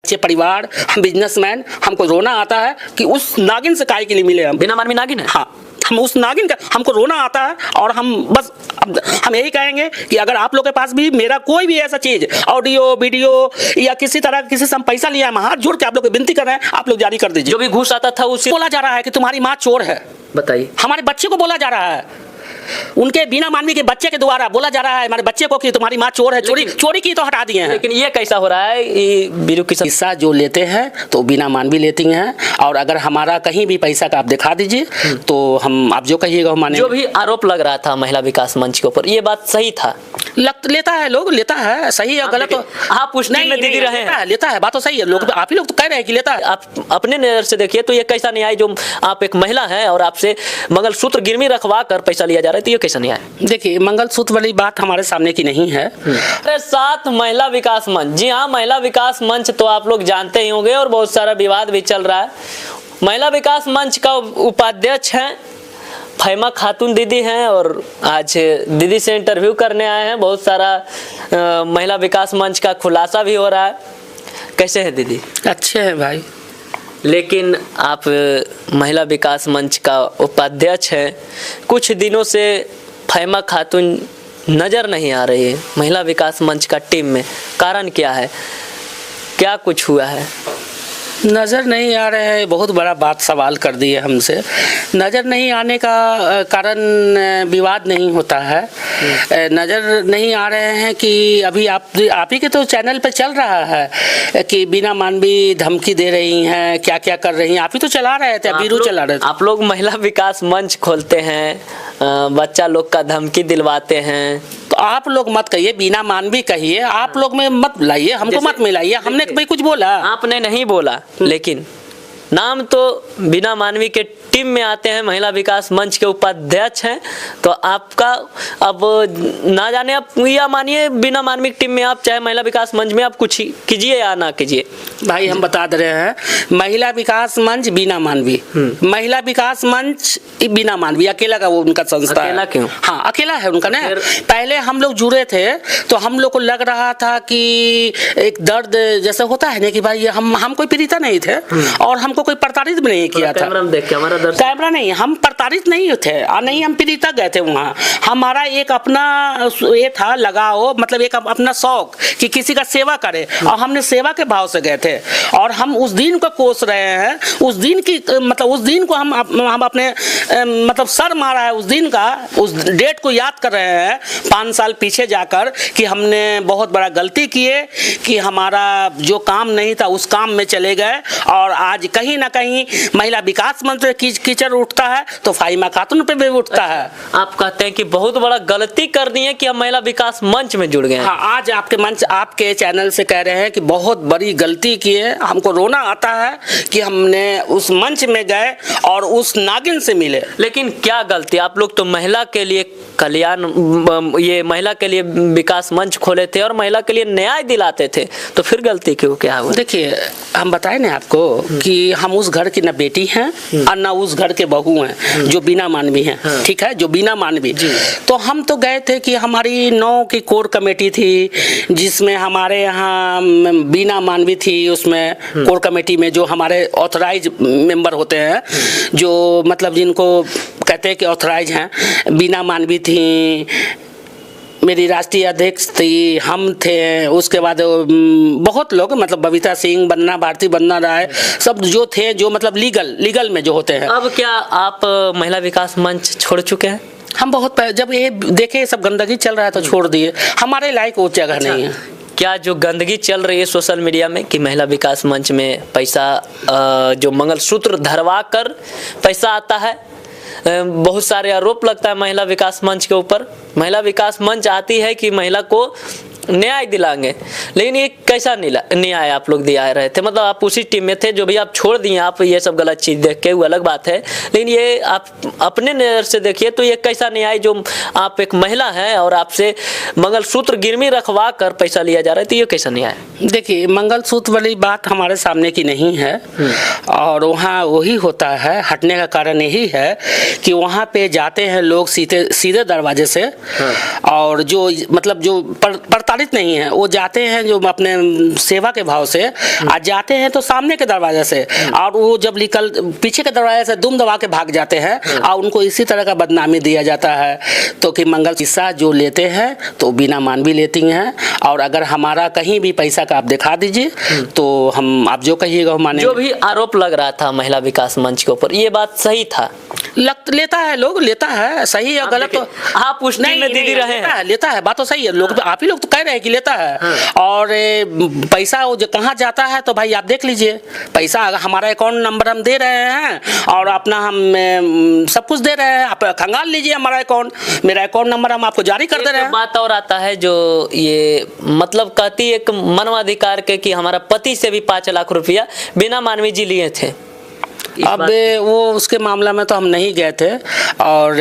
अच्छे परिवार, हम बिजनेसमैन, हमको रोना आता है कि उस नागिन से काहे के लिए मिले हम। बिना मानवी नागिन है। हाँ, हम उस नागिन का हमको रोना आता है और हम बस हम यही कहेंगे कि अगर आप लोग के पास भी मेरा कोई भी ऐसा चीज, ऑडियो वीडियो या किसी तरह किसी से हम पैसा लिया है, हम हाथ जोड़ के आप लोग को विनती कर रहे हैं, आप लोग जारी कर दीजिए। जो भी घूस आता था उसे बोला जा रहा है कि तुम्हारी माँ चोर है। बताइए। हमारे बच्चे को बोला जा रहा है, उनके बिना मानवी के बच्चे के द्वारा बोला जा रहा है हमारे बच्चे को कि तुम्हारी माँ चोर है। चोरी की तो हटा दिए हैं। लेकिन ये कैसा हो रहा है, ये बीरू किसान पैसा जो लेते हैं तो बिना मानवी लेती हैं, और अगर हमारा कहीं भी पैसा का आप दिखा दीजिए तो हम आप जो कहिएगा हम मानेंगे। जो भी आरोप लग रहा था महिला विकास मंच के ऊपर, ये बात सही था? लेता है लोग, लेता है, सही है गलत तो आप पुष्टि में दीदी रहे हैं। लेता है, बात तो सही है, लोग आप ही लोग तो कह रहे हैं कि लेता है। आप अपने नजर से देखिए तो ये कैसा न्याय, जो आप एक महिला हैं और आपसे मंगलसूत्र गिरवी रखवा कर पैसा लिया जा रहा है, तो ये कैसा न्याय? देखिए, मंगलसूत्र वाली बात हमारे सामने की नहीं है। अरे साथ महिला विकास मंच, जी हाँ, महिला विकास मंच तो आप लोग जानते ही होंगे और बहुत सारा विवाद भी चल रहा है। महिला विकास मंच का उपाध्यक्ष हैं फहीमा खातून दीदी हैं, और आज दीदी से इंटरव्यू करने आए हैं। बहुत सारा महिला विकास मंच का खुलासा भी हो रहा है। कैसे है दीदी? अच्छे हैं भाई। लेकिन आप महिला विकास मंच का उपाध्यक्ष हैं, कुछ दिनों से फहीमा खातून नज़र नहीं आ रही है महिला विकास मंच का टीम में, कारण क्या है, क्या कुछ हुआ है? नज़र नहीं आ रहे हैं, बहुत बड़ा बात सवाल कर दिए हमसे। नज़र नहीं आने का कारण विवाद नहीं होता है। नज़र नहीं आ रहे हैं कि अभी आप ही के तो चैनल पे चल रहा है कि बिना मानवी धमकी दे रही हैं, क्या क्या कर रही हैं, आप ही तो चला रहे थे, बीरू चला रहे थे। आप लोग महिला विकास मंच खोलते हैं, बच्चा लोग का धमकी दिलवाते हैं, तो आप लोग मत कहिए, बिना मानवी कहिए, आप लोग में मत लाइए, हमको मत मिलाइए। हमने भाई कुछ बोला? आपने नहीं बोला, लेकिन नाम तो बिना मानवी के टीम में आते हैं, महिला विकास मंच के उपाध्यक्ष हैं, तो आपका अब ना जाने आप या मानिए बिना मानवी टीम में आप, चाहे महिला विकास मंच में आप कुछ कीजिए या ना कीजिए। भाई हम बता दे रहे हैं, महिला विकास मंच बिना मानवी, महिला विकास मंच बिना मानवी, अकेला का वो उनका संस्था है। अकेला क्यों? हाँ, अकेला है उनका ना। पहले हम लोग जुड़े थे तो हम लोग को लग रहा था कि एक दर्द जैसे होता है ना कि भाई हम कोई पीड़िता नहीं थे और हमको कोई प्रताड़ित भी नहीं किया था। कैमरा नहीं, हम प्रताड़ित नहीं थे और नहीं हम पीड़िता गए थे वहाँ। हमारा एक अपना ये था लगाओ, मतलब एक अपना शौक कि किसी का सेवा करे, और हमने सेवा के भाव से गए थे और हम उस दिन को कोस रहे हैं। उस दिन की मतलब उस दिन को हम अपने मतलब सर मारा है उस दिन का, उस डेट को याद कर रहे हैं 5 साल पीछे जाकर कि हमने बहुत बड़ा गलती किए कि हमारा जो काम नहीं था उस काम में चले गए, और आज कहीं ना कहीं महिला विकास मंच पे कीचड़ उठता है तो फहीमा खातून पे भी उठता है। आप कहते हैं कि बहुत बड़ा गलती कर दी है कि हम महिला विकास मंच में जुड़ गए हैं। हाँ, आज आपके चैनल से कह रहे हैं कि बहुत बड़ी गलती की है। हमको रोना आता है कि हमने उस मंच में गए और उस नागिन से मिले। लेकिन क्या गलती? आप लोग तो महिला के लिए कल्याण, ये महिला के लिए विकास मंच खोले थे और महिला के लिए न्याय दिलाते थे, तो फिर गलती क्यों, क्या हुआ? देखिए, हम बताए ना आपको कि हम उस घर की ना बेटी हैं और ना उस घर के बहू हैं जो बिना मानवी हैं। ठीक है, जो बिना मानवी। तो हम तो गए थे कि हमारी 9 की कोर कमेटी थी जिसमें हमारे यहाँ बिना मानवी थी, उसमें कोर कमेटी में जो हमारे ऑथराइज मेंबर होते हैं, जो मतलब जिनको कहते हैं कि ऑथराइज हैं, बिना मानवी थी, मेरी राष्ट्रीय अध्यक्ष थी, हम थे, उसके बाद बहुत लोग मतलब बबीता सिंह, बन्ना भारती, बन्ना राय, सब जो थे, जो मतलब लीगल में जो होते हैं। अब क्या आप महिला विकास मंच छोड़ चुके हैं? हम बहुत जब ये देखे सब गंदगी चल रहा है तो छोड़ दिए, हमारे लायक वो जगह नहीं है। क्या जो गंदगी चल रही है सोशल मीडिया में कि महिला विकास मंच में पैसा, जो मंगलसूत्र धरवा कर पैसा आता है, बहुत सारे आरोप लगता है महिला विकास मंच के ऊपर। महिला विकास मंच आती है कि महिला को न्याय दिलाएंगे, लेकिन ये कैसा न्याय आप लोग दिला रहे थे? मतलब आप उसी टीम में थे, जो भी आप छोड़ दिए, आप ये सब गलत चीज़ देख के, वो अलग बात है, लेकिन ये आप अपने नज़र से देखिए तो ये कैसा न्याय, जो आप एक महिला हैं और आपसे मंगलसूत्र गिरवी रखवा कर पैसा लिया जा रहा है, तो ये कैसा न्याय? देखिए, मंगलसूत्र वाली बात हमारे सामने की नहीं है, और वहाँ वही होता है। हटने का कारण यही है कि वहाँ पे जाते हैं लोग सीधे दरवाजे से, और जो मतलब जो प्रताड़ित प्रताड़ित नहीं है, वो जाते हैं जो अपने सेवा के भाव से आज जाते हैं तो सामने के दरवाजे से, और वो जब निकल पीछे के दरवाजे से दुम दबा के भाग जाते हैं और उनको इसी तरह का बदनामी दिया जाता है। तो कि मंगल हिस्सा जो लेते हैं तो बिना मानवी लेती हैं, और अगर हमारा कहीं भी पैसा का आप दिखा दीजिए तो हम आप जो कहिएगा हम मानेंगे। जो भी आरोप लग रहा था महिला विकास मंच के ऊपर, ये बात सही था? लेता है लोग, लेता है, सही या गलत तो आप उस टीम में दीदी रहे हैं। लेता है, बात तो सही है, लोग आप ही लोग तो कह रहे हैं कि लेता है। और पैसा वो कहाँ जाता है तो भाई आप देख लीजिए, पैसा हमारा अकाउंट नंबर हम दे रहे हैं और अपना हम सब कुछ दे रहे हैं, आप खंगाल लीजिए हमारा अकाउंट, मेरा अकाउंट नंबर हम आपको जारी कर दे रहे हैं। बात और आता है जो ये मतलब कहती एक मानवाधिकार के कि हमारा पति से भी 5 लाख रुपया बिना मानवी जी लिए थे। अब वो उसके मामला में तो हम नहीं गए थे, और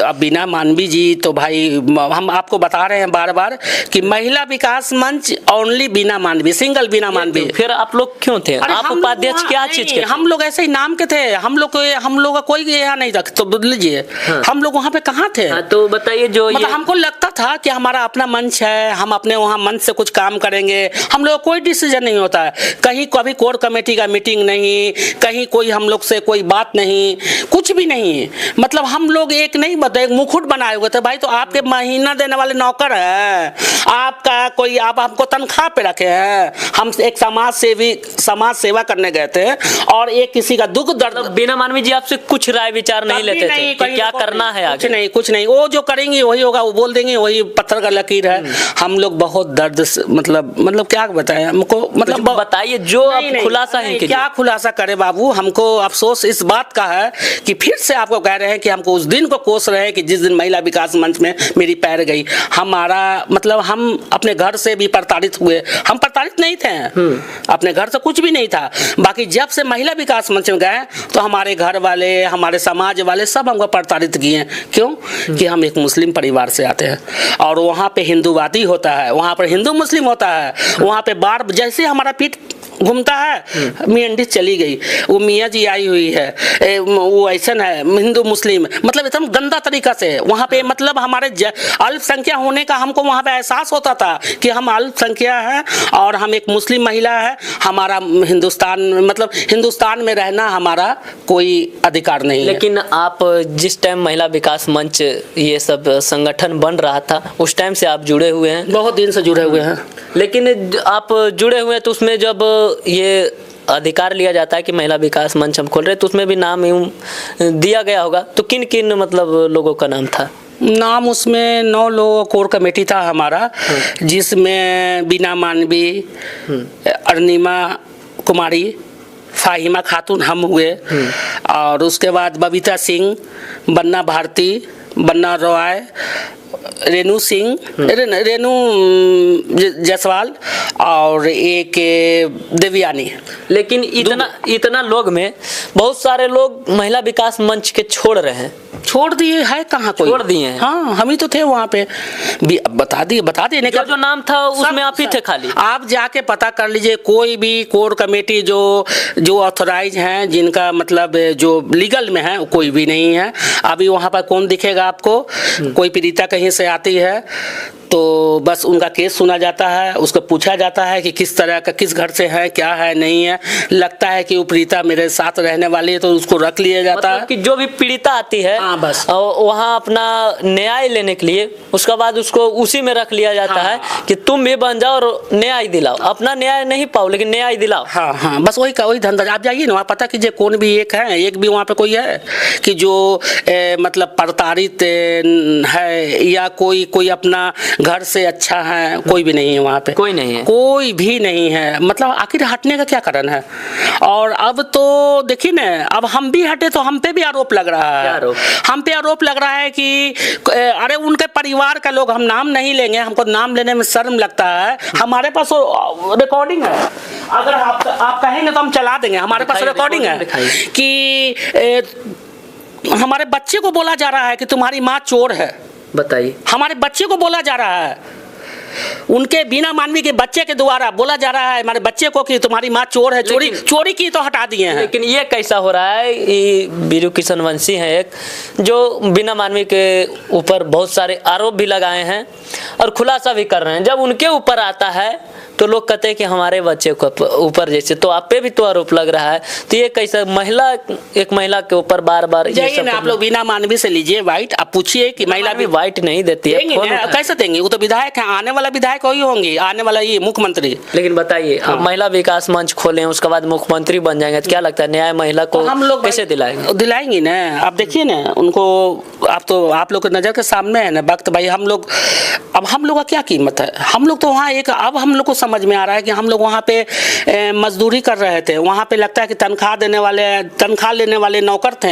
अब बिना मानवी जी तो भाई हम आपको बता रहे हैं बार बार कि महिला विकास मंच ओनली बिना मानवी, सिंगल बिना मानवी। फिर आप लोग क्यों थे? आप उपाध्यक्ष क्या चीज के? हम लोग ऐसे ही नाम के थे, हम लोग का कोई यहाँ नहीं था, तो बदल लीजिए। हम लोग वहाँ पे कहाँ थे? तो बताइए। जो मतलब हमको लगता था कि हमारा अपना मंच है, हम अपने वहाँ मंच से कुछ काम करेंगे, हम लोग कोई डिसीजन नहीं होता है, कहीं कभी कोर कमेटी का मीटिंग नहीं, कहीं कोई हम लोग से कोई बात नहीं, कुछ भी नहीं। मतलब हम लोग एक नहीं बताए मुकुट बनाए हुए थे भाई, तो आपके महीना देने वाले नौकर है आपका कोई, आप हमको तनख्वाह पे रखे हैं। हम एक समाज सेवा करने गए थे और एक किसी का दुख दर्द, बिना मानवी जी आपसे कुछ राय विचार नहीं लेते थे कि क्या करना है आगे? कुछ नहीं, वो जो करेंगे वही होगा, वो बोल देंगे वही पत्थर का लकीर है। हम लोग बहुत दर्द मतलब क्या बताएं हमको, मतलब बताइए जो आप खुलासा है। क्या खुलासा करे बाबू, हमको अफसोस इस बात का है कि फिर से आपको कह रहे हैं कि हमको उस दिन को कोस रहे हैं कि जिस दिन महिला विकास मंच में मेरी पैर गई। हमारा मतलब हम अपने घर से भी प्रताड़ित हुए, हम प्रताड़ित नहीं थे, अपने घर से कुछ भी नहीं था। बाकी जब से महिला विकास मंच में गए तो हमारे घर वाले, हमारे समाज वाले सब हमको प्रताड़ित किए। क्यों? कि हम एक मुस्लिम परिवार से आते हैं और वहाँ पे हिंदूवादी होता है, वहाँ पर हिंदू मुस्लिम होता है, वहाँ पे बार जैसे हमारा पीठ घूमता है, मियाँ चली गई, वो मियाँ जी आई हुई है, वो ऐसा है हिंदू मुस्लिम, मतलब एकदम गंदा तरीका से वहाँ पे, मतलब हमारे अल्पसंख्या होने का हमको वहाँ पे एहसास होता था कि हम अल्पसंख्या है और हम एक मुस्लिम महिला है, हमारा हिंदुस्तान में रहना हमारा कोई अधिकार नहीं है। लेकिन आप जिस टाइम महिला विकास मंच ये सब संगठन बन रहा था उस टाइम से आप जुड़े हुए हैं? बहुत दिन से जुड़े हुए हैं। लेकिन आप जुड़े हुए हैं तो उसमें जब ये अधिकार लिया जाता है कि महिला विकास मंच हम खोल रहे हैं तो उसमें भी नाम दिया गया होगा, तो किन किन मतलब लोगों का नाम था? नाम उसमें 9 लोगों कोर कमेटी था हमारा, जिसमें बीना मानवी, अरुणिमा कुमारी, फाहिमा खातून हम हुए, और उसके बाद बबीता सिंह, बन्ना भारती, बन्ना रॉय, रेनू सिंह, रेनू जायसवाल और एक देवयानी। लेकिन इतना लोग में बहुत सारे लोग महिला विकास मंच के छोड़ रहे हैं। छोड़ दिए है कहाँ कोई? छोड़ दिए हैं। हाँ, हम ही तो थे वहाँ पे। बता देने का जो नाम था उसमें आप ही थे खाली। आप जाके पता कर लीजिए, कोई भी कोर कमेटी जो ऑथराइज हैं, जिनका मतलब जो लीगल में है, कोई भी नहीं है अभी वहाँ पर। कौन दिखेगा आपको? कोई पीड़िता कहीं से आती है तो बस उनका केस सुना जाता है, उसको पूछा जाता है कि किस तरह का, किस घर से है, क्या है, नहीं है। लगता है कि वो पीड़िता मेरे साथ रहने वाली है तो उसको रख लिया जाता है। कि जो भी पीड़िता आती है बस वहाँ अपना न्याय लेने के लिए उसके बाद उसको उसी में रख लिया जाता है कि तुम भी बन जाओ और न्याय दिलाओ। अपना न्याय नहीं पाओ लेकिन न्याय दिलाओ। हाँ, बस वही धंधा। आप जाइए ना, वहाँ पता कीजिए कौन भी एक भी वहाँ पे कोई है कि जो मतलब प्रताड़ित है या कोई अपना घर से अच्छा है, कोई भी नहीं है वहाँ पे। कोई नहीं है, कोई भी नहीं है। मतलब आखिर हटने का क्या कारण है? और अब तो देखिए ना, अब हम भी हटे तो हम पे भी आरोप लग रहा है। हम पे आरोप लग रहा है कि अरे उनके परिवार का लोग, हम नाम नहीं लेंगे, हमको नाम लेने में शर्म लगता है। हमारे पास रिकॉर्डिंग है, अगर आप कहेंगे तो हम चला देंगे। हमारे पास रिकॉर्डिंग है कि हमारे बच्चे को बोला जा रहा है कि तुम्हारी माँ चोर है। बताइए। हमारे बच्चे को बोला जा रहा है उनके बीना मानवी के बच्चे के द्वारा बोला जा रहा है हमारे बच्चे को कि तुम्हारी माँ चोर है, चोरी की तो हटा दिए हैं। लेकिन ये कैसा हो रहा है, ये बीरू किशन वंशी हैं एक, जो बिना मानवी के ऊपर बहुत सारे आरोप भी लगाए हैं और खुलासा भी कर रहे हैं। जब उनके ऊपर आता है तो लोग कहते हैं कि हमारे बच्चे को ऊपर जैसे, तो आप पे भी तो आरोप लग रहा है। तो ये कैसा एक महिला के ऊपर बार बार जाइए ना आप लोग बिना मानवी से लीजिए वाइट, आप पूछिए कि महिला भी वाइट नहीं देती है, कैसे देंगे? वो तो विधायक है, आने वाला विधायक वही होंगे, आने वाला ये मुख्यमंत्री। लेकिन बताइए आप महिला विकास मंच खोलें, उसके बाद मुख्यमंत्री बन जाएंगे, तो क्या लगता है न्याय महिला को हम लोग कैसे दिलाएंगे ना? आप देखिए ना उनको, आप लोग की नजर के सामने है ना वक्त भाई। हम लोग का क्या कीमत है? हम लोग तो वहाँ अब हम लोग को समझ में आ रहा है कि हम लोग वहाँ पे मजदूरी कर रहे थे, वहाँ पे लगता है कि तनख्वाह लेने वाले नौकर थे,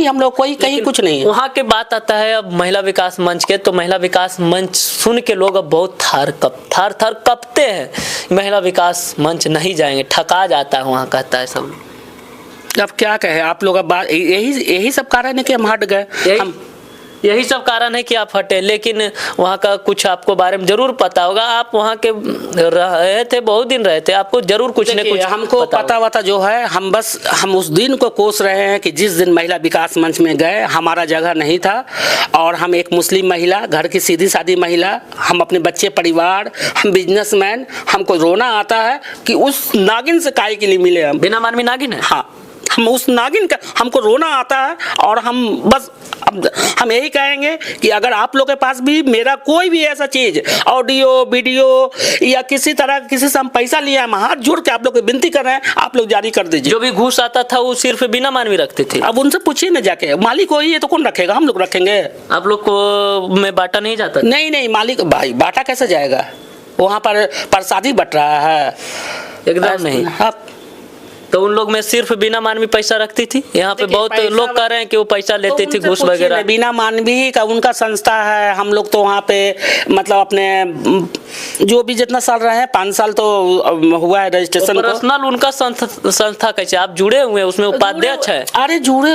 हम लोग कहीं कुछ नहीं है। वहाँ के बात आता है अब महिला विकास मंच के, तो महिला विकास मंच सुन के लोग अब बहुत थर कपते हैं, महिला विकास मंच नहीं जाएंगे, ठका जाता है वहाँ, कहता है सब। अब क्या कहे आप लोग, अब बात यही सब कारण है कि हम हट गए। यही सब कारण है कि आप हटे। लेकिन वहाँ का कुछ आपको बारे में जरूर पता होगा, आप वहाँ के रहे थे, बहुत दिन रहे थे, आपको जरूर कुछ न कुछ हमको पता जो है। हम उस दिन को कोस रहे हैं कि जिस दिन महिला विकास मंच में गए, हमारा जगह नहीं था और हम एक मुस्लिम महिला, घर की सीधी सादी महिला, हम अपने बच्चे परिवार, हम बिजनेसमैन, हमको रोना आता है कि उस नागिन से काय के लिए मिले हम। बिना मानवी नागिन है। हाँ, हम उस नागिन का हमको रोना आता है और हम यही कहेंगे कि अगर आप लोग के पास भी मेरा कोई भी ऐसा चीज, ऑडियो वीडियो या किसी से हम पैसा लिया, हम हाथ जोड़ के आप लोग को विनती कर रहे हैं, आप लोग जारी कर दीजिए। जो भी घूस आता था वो सिर्फ बिना मानवी रखते थे। अब उनसे पूछिए ना जाके, मालिक वही है तो कौन रखेगा? हम लोग रखेंगे। आप लोग को में बांटा नहीं जाता? नहीं, मालिक भाई बांटा कैसे जाएगा? वहाँ पर प्रसादी बट रहा है। एकदम नहीं। तो उन लोग में सिर्फ बिना मानवी पैसा रखती थी। यहाँ पे बहुत लोग कह रहे हैं कि वो पैसा लेती थी, घूस वगैरह। बिना मानवी का उनका संस्था है। हम लोग तो वहाँ पे मतलब अपने जो भी जितना साल रहे हैं, 5 साल तो हुआ है रजिस्ट्रेशन। पर्सनल उनका संस्था कैसे आप जुड़े हुए, उसमें उपाध्यक्ष है? अरे जुड़े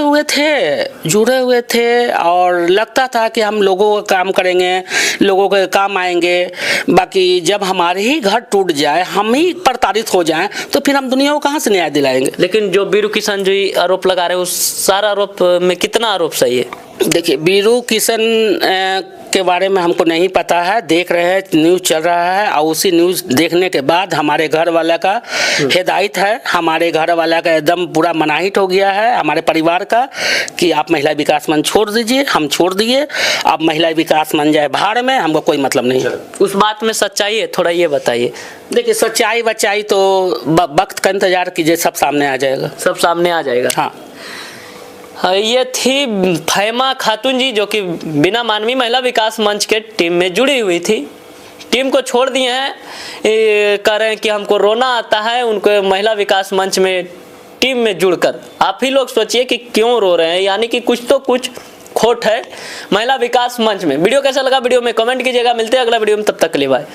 हुए थे और लगता था कि हम लोगों का काम करेंगे, लोगों के काम आएंगे। बाकी जब हमारे ही घर टूट जाए, हम ही प्रताड़ित हो जाएं, तो फिर हम दुनिया को कहाँ से न्याय दिलाएंगे? लेकिन जो बीरू किशन जी आरोप लगा रहे हैं, उस सारा आरोप में कितना आरोप सही है? देखिए, बीरू किशन के बारे में हमको नहीं पता है। देख रहे हैं न्यूज़ चल रहा है और उसी न्यूज़ देखने के बाद हमारे घर वाला का हिदायत है, हमारे घर वाला का एकदम पूरा मनाहित हो गया है हमारे परिवार का कि आप महिला विकास मंच छोड़ दीजिए। हम छोड़ दिए। अब महिला विकास मंच जाए भाड़ में, हमको कोई मतलब नहीं है। उस बात में सच्चाई है, थोड़ा ये बताइए। देखिए, सच्चाई बच्चाई तो वक्त का इंतजार कीजिए, सब सामने आ जाएगा। सब सामने आ जाएगा। हाँ, ये थी फैमा खातून जी, जो कि बिना मानवी महिला विकास मंच के टीम में जुड़ी हुई थी। टीम को छोड़ दिए हैं, कह रहे हैं कि हमको रोना आता है उनको महिला विकास मंच में टीम में जुड़कर। आप ही लोग सोचिए कि क्यों रो रहे हैं, यानी कि कुछ तो कुछ खोट है महिला विकास मंच में। वीडियो कैसा लगा वीडियो में कमेंट कीजिएगा। मिलते हैं अगला वीडियो में, तब तक के लिए बाय।